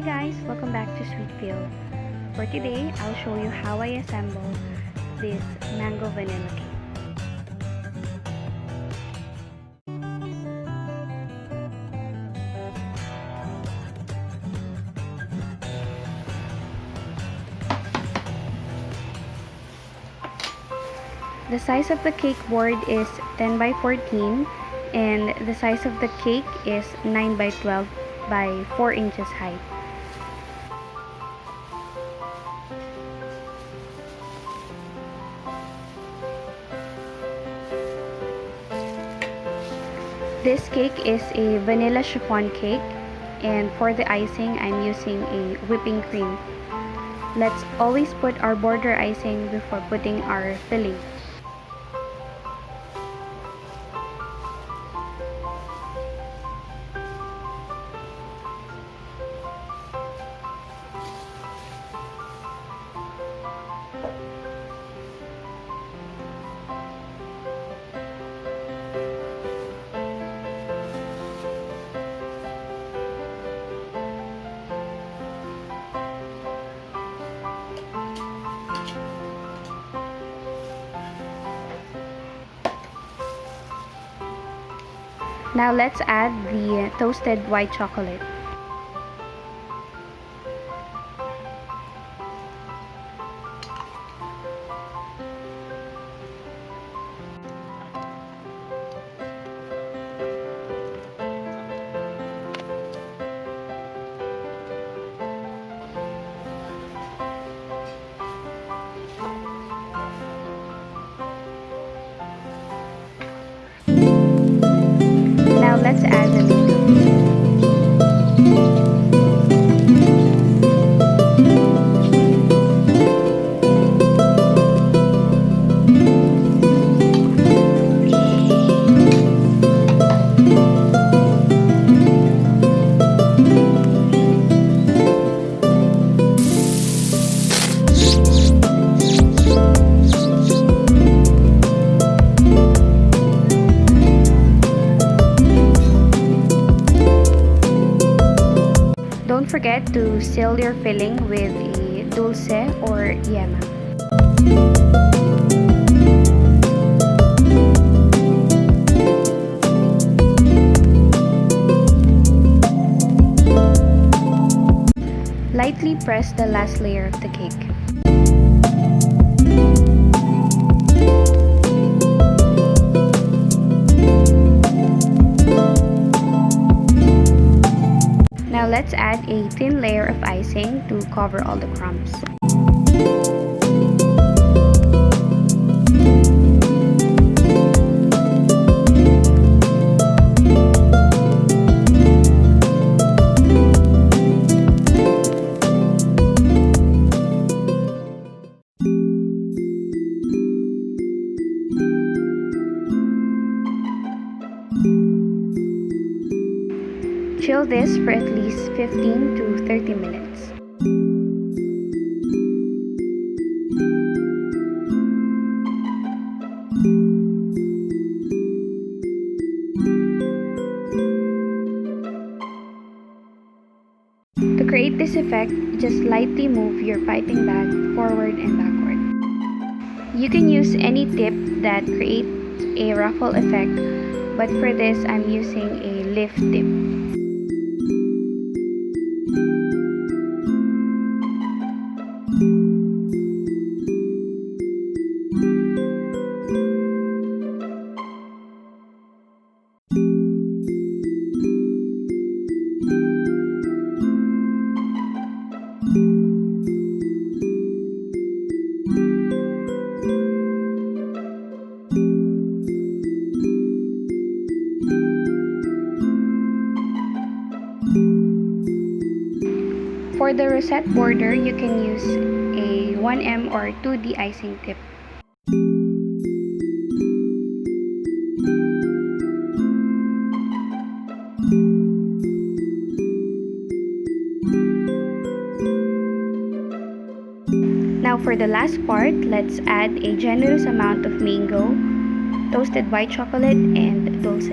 Hi guys, welcome back to Sweetville. For today, I'll show you how I assemble this mango vanilla cake. The size of the cake board is 10 by 14 and the size of the cake is 9 by 12 by 4 inches height. This cake is a vanilla chiffon cake, and for the icing I'm using a whipping cream. Let's always put our border icing before putting our filling. Now let's add the toasted white chocolate. Now let's add the mango. Don't forget to seal your filling with a dulce or yema. Lightly press the last layer of the cake. Now let's add a thin layer of icing to cover all the crumbs. Chill this for at least 15 to 30 minutes. To create this effect, just lightly move your piping bag forward and backward. You can use any tip that creates a ruffle effect, but for this I'm using a lift tip. For the rosette border, you can use a 1M or 2D icing tip. Now for the last part, let's add a generous amount of mango, toasted white chocolate, and dulce.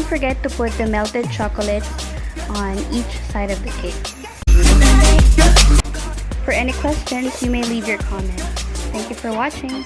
forget to put the melted chocolate on each side of the cake. For any questions, you may leave your comments. Thank you for watching.